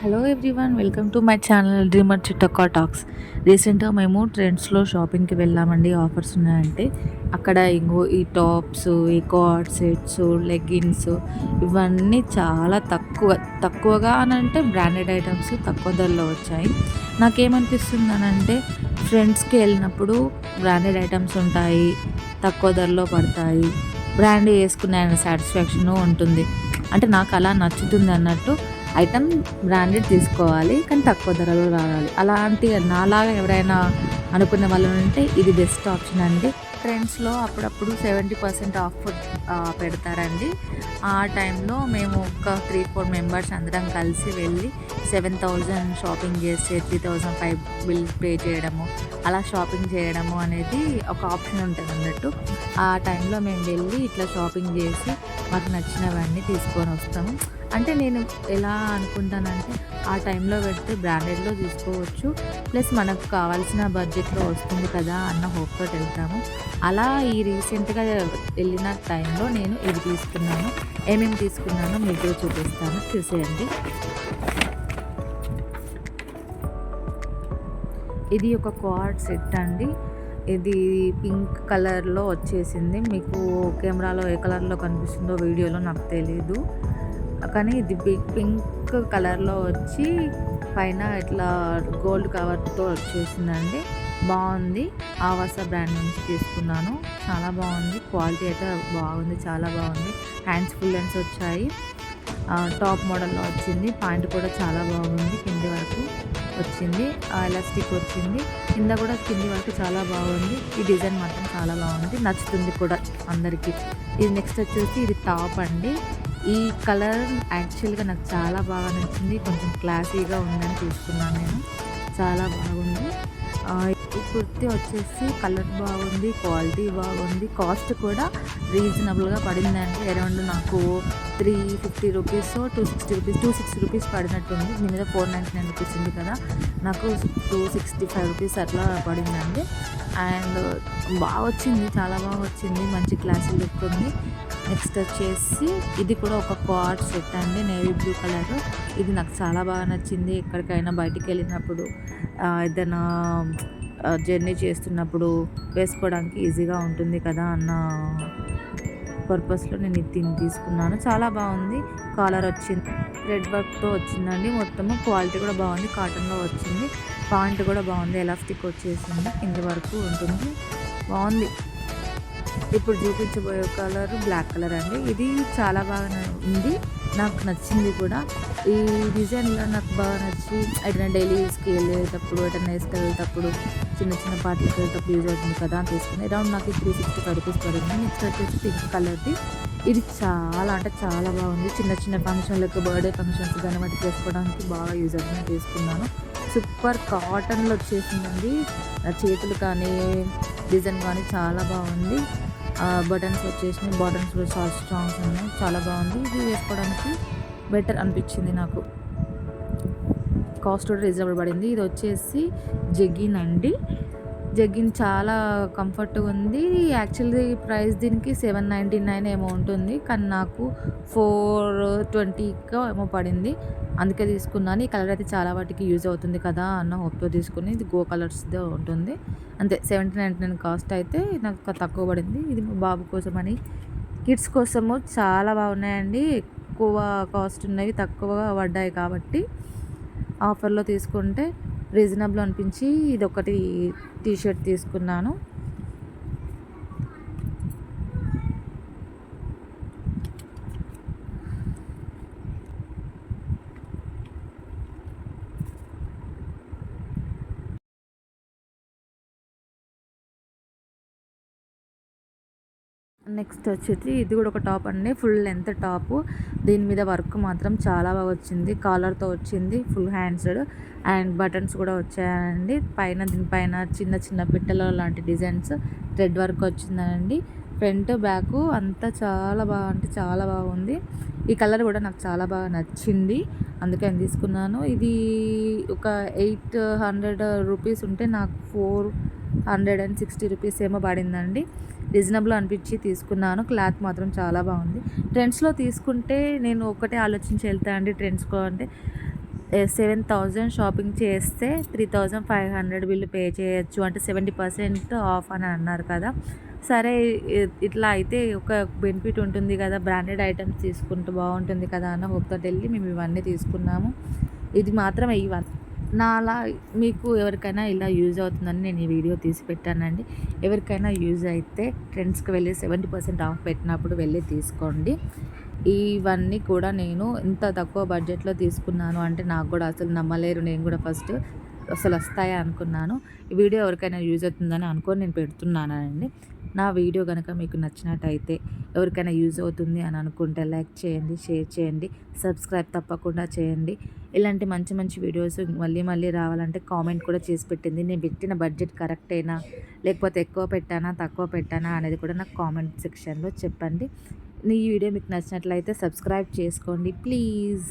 Hello everyone, welcome to my channel dreamer Chittakka talks. రీసెంట్గా మేము ట్రెండ్స్లో షాపింగ్కి వెళ్ళామండి. ఆఫర్స్ ఉన్నాయంటే అక్కడ ఇంకో ఈ టాప్స్, ఈ కార్డ్ సెట్స్, లెగ్గిన్స్ ఇవన్నీ చాలా తక్కువగా అని అంటే బ్రాండెడ్ ఐటమ్స్ తక్కువ ధరలో వచ్చాయి. నాకేమనిపిస్తుంది అని అంటే ఫ్రెండ్స్కి వెళ్ళినప్పుడు బ్రాండెడ్ ఐటమ్స్ ఉంటాయి, తక్కువ ధరలో పడతాయి, బ్రాండ్ వేసుకునే సాటిస్ఫాక్షన్ ఉంటుంది. అంటే నాకు అలా నచ్చుతుంది అన్నట్టు ఐటమ్ బ్రాండెడ్ తీసుకోవాలి, కానీ తక్కువ ధరలో రావాలి. అలాంటి నాలాగా ఎవరైనా అనుకునే వాళ్ళు ఉంటే ఇది బెస్ట్ ఆప్షన్ అండి. ట్రెండ్స్లో అప్పుడప్పుడు 70% ఆఫ్ పెడతారండి. ఆ టైంలో మేము ఒక 3-4 మెంబర్స్ అందరం కలిసి వెళ్ళి 7,000 షాపింగ్ చేస్తే 3,005 బిల్ పే చేయడము, అలా షాపింగ్ చేయడము అనేది ఒక ఆప్షన్ ఉంటుంది అన్నట్టు. ఆ టైంలో మేము వెళ్ళి ఇట్లా షాపింగ్ చేసి మాకు నచ్చినవన్నీ తీసుకొని వస్తాము. అంటే నేను ఎలా అనుకుంటానంటే ఆ టైంలో పెడితే బ్రాండెడ్లో తీసుకోవచ్చు, ప్లస్ మనకు కావాల్సిన బడ్జెట్లో వస్తుంది కదా అన్న హోప్తో వెళ్తాము. అలా ఈ రీసెంట్గా వెళ్ళిన టైంలో నేను ఇది తీసుకున్నాను. ఏమేమి తీసుకున్నానో మీకు చూపిస్తాను, చూసేయండి. ఇది ఒక కార్డ్ సెట్ అండి. ఇది పింక్ కలర్లో వచ్చేసింది. మీకు కెమెరాలో ఏ కలర్లో కనిపిస్తుందో వీడియోలో నాకు తెలీదు, కానీ ఇది పింక్ కలర్లో వచ్చి పైన ఇట్లా గోల్డ్ కవర్తో వచ్చేసిందండి. బాగుంది. ఆవాస బ్రాండ్ నుంచి తీసుకున్నాను. చాలా బాగుంది, క్వాలిటీ అయితే బాగుంది, చాలా బాగుంది. హ్యాండ్స్ ఫుల్ హ్యాండ్స్ వచ్చాయి. టాప్ మోడల్లో వచ్చింది. ప్యాంట్ కూడా చాలా బాగుంది, కింది వరకు వచ్చింది. ఎలాస్టిక్ వచ్చింది, కింద కూడా కింది వరకు చాలా బాగుంది. ఈ డిజైన్ మాత్రం చాలా బాగుంది, నచ్చుతుంది కూడా అందరికీ. ఇది నెక్స్ట్ వచ్చేసి ఇది టాప్ అండి. ఈ కలర్ యాక్చువల్గా నాకు చాలా బాగా నచ్చింది. కొంచెం క్లాసీగా ఉందని తీసుకున్నాను నేను. చాలా బాగుంది. ఈ కుర్తీ వచ్చేసి కలర్ బాగుంది, క్వాలిటీ బాగుంది, కాస్ట్ కూడా రీజనబుల్గా పడిందండి. అరౌండ్ నాకు 350 రూపీస్, 260 రూపీస్ పడినట్టుంది. దీని మీద 499 రూపీస్ ఉంది కదా, నాకు 265 రూపీస్ అట్లా పడిందండి. అండ్ బాగా వచ్చింది, చాలా బాగా వచ్చింది, మంచి క్లాసీ లుక్ ఉంది. నెక్స్ట్ వచ్చేసి ఇది కూడా ఒక కార్డ్ సెట్ అండి, నేవీ బ్లూ కలర్. ఇది నాకు చాలా బాగా నచ్చింది. ఎక్కడికైనా బయటికి వెళ్ళినప్పుడు ఏదైనా జర్నీ చేస్తున్నప్పుడు వేసుకోవడానికి ఈజీగా ఉంటుంది కదా అన్న పర్పస్లో నేను ఇది తీసుకున్నాను. చాలా బాగుంది. కాలర్ వచ్చింది, థ్రెడ్ వర్క్తో వచ్చిందండి. మొత్తము క్వాలిటీ కూడా బాగుంది, కాటన్లో వచ్చింది. పాయింట్ కూడా బాగుంది, ఎలాస్టిక్ వచ్చేసింది, కింది వరకు ఉంటుంది, బాగుంది. ఇప్పుడు చూపించబోయే కలర్ బ్లాక్ కలర్ అండి. ఇది చాలా బాగా ఉంది, నాకు నచ్చింది కూడా. ఈ డిజైన్లో నాకు బాగా నచ్చి ఎటైనా డైలీ యూస్కి వెళ్ళేటప్పుడు, ఎటైనా వేసుకెళ్ళేటప్పుడు, చిన్న చిన్న పాటలకు వెళ్ళేటప్పుడు యూజ్ అవుతుంది కదా అని తీసుకుని అరౌండ్ నాకు 365 రూపీస్ పడింది. నెక్స్ట్ వచ్చేసి పింక్ కలర్ది. ఇది చాలా అంటే చాలా బాగుంది. చిన్న చిన్న ఫంక్షన్లకు, బర్త్డే ఫంక్షన్స్ కానీ వాటికి వేసుకోవడానికి బాగా యూజ్ అవుతుంది, తీసుకున్నాను. సూపర్ కాటన్లో వచ్చేసిందండి. చేతులు కానీ డిజైన్ కానీ చాలా బాగుంది. బటన్స్ వచ్చేసినాయి, బటన్స్ కూడా చాలా స్ట్రాంగ్స్ ఉన్నాయి, చాలా బాగుంది. ఇది వేసుకోవడానికి బెటర్ అనిపించింది నాకు. కాస్ట్ కూడా రీజనబుల్ పడింది. ఇది వచ్చేసి జెగ్గిన్ అండి. జెగ్గిన్ చాలా కంఫర్ట్గా ఉంది. యాక్చువల్లీ ప్రైస్ దీనికి 799 ఏమో ఉంటుంది, కానీ నాకు 420 ఏమో పడింది, అందుకే తీసుకున్నాను. ఈ కలర్ అయితే చాలా వాటికి యూజ్ అవుతుంది కదా అన్న హోప్తో తీసుకుని. ఇది గో కలర్స్తో ఉంటుంది అంతే. 1799 కాస్ట్ అయితే నాకు తక్కువ పడింది. ఇది మా బాబు కోసం అని, కిడ్స్ కోసము చాలా బాగున్నాయండి. ఎక్కువ కాస్ట్ ఉన్నవి తక్కువగా పడ్డాయి కాబట్టి ఆఫర్లో తీసుకుంటే రీజనబుల్ అనిపించి ఇది ఒకటి టీషర్ట్ తీసుకున్నాను. నెక్స్ట్ వచ్చేసి ఇది కూడా ఒక టాప్ అండి, ఫుల్ లెంత్ టాపు. దీని మీద వర్క్ మాత్రం చాలా బాగా వచ్చింది, కాలర్తో వచ్చింది, ఫుల్ హ్యాండ్స్డ్ అండ్ బటన్స్ కూడా వచ్చాయండి. దీనిపైన చిన్న చిన్న పిట్టల లాంటి డిజైన్స్, థ్రెడ్ వర్క్ వచ్చిందండి. ఫ్రంట్ బ్యాక్ అంతా చాలా బాగా అంటే చాలా బాగుంది. ఈ కలర్ కూడా నాకు చాలా బాగా నచ్చింది, అందుకని తీసుకున్నాను. ఇది ఒక 800 రూపీస్ ఉంటే నాకు 460 రూపీస్ ఏమో పడిందండి. రీజనబుల్ అనిపించి తీసుకున్నాను. క్లాత్ మాత్రం చాలా బాగుంది. ట్రెండ్స్లో తీసుకుంటే నేను ఒకటే ఆలోచించి వెళ్తా అండి. ట్రెండ్స్లో అంటే 7,000 షాపింగ్ చేస్తే 3,500 బిల్లు పే చేయొచ్చు అంటే 70% ఆఫ్ అని అన్నారు కదా. సరే ఇట్లా అయితే ఒక బెనిఫిట్ ఉంటుంది కదా, బ్రాండెడ్ ఐటమ్స్ తీసుకుంటే బాగుంటుంది కదా అన్న హోప్‌తోటి వెళ్ళి మేము ఇవన్నీ తీసుకున్నాము. ఇది మాత్రం నాలా మీకు ఎవరికైనా ఇలా యూజ్ అవుతుందని నేను ఈ వీడియో తీసి పెట్టానండి. ఎవరికైనా యూజ్ అయితే ట్రెండ్స్‌కి వెళ్ళి 70% ఆఫ్ పెట్టినప్పుడు వెళ్ళి తీసుకోండి. ఇవన్నీ కూడా నేను ఇంత తక్కువ బడ్జెట్‌లో తీసుకున్నాను అంటే నాకు కూడా అసలు నమ్మలేరు. నేను కూడా ఫస్ట్ అసలు వస్తాయా అనుకున్నాను. ఈ వీడియో ఎవరికైనా యూజ్ అవుతుందని అనుకోని నేను పెడుతున్నానండి. నా వీడియో గనక మీకు నచ్చినట్టయితే, ఎవరికైనా యూజ్ అవుతుంది అని అనుకుంటే లైక్ చేయండి, షేర్ చేయండి, సబ్స్క్రైబ్ తప్పకుండా చేయండి. ఇలాంటి మంచి మంచి వీడియోస్ మళ్ళీ మళ్ళీ రావాలంటే కామెంట్ కూడా చేసి పెట్టింది. నేను పెట్టిన బడ్జెట్ కరెక్టేనా, లేకపోతే ఎక్కువ పెట్టానా, తక్కువ పెట్టానా అనేది కూడా నాకు కామెంట్ సెక్షన్‌లో చెప్పండి. ఈ వీడియో మీకు నచ్చినట్లయితే సబ్స్క్రైబ్ చేసుకోండి ప్లీజ్.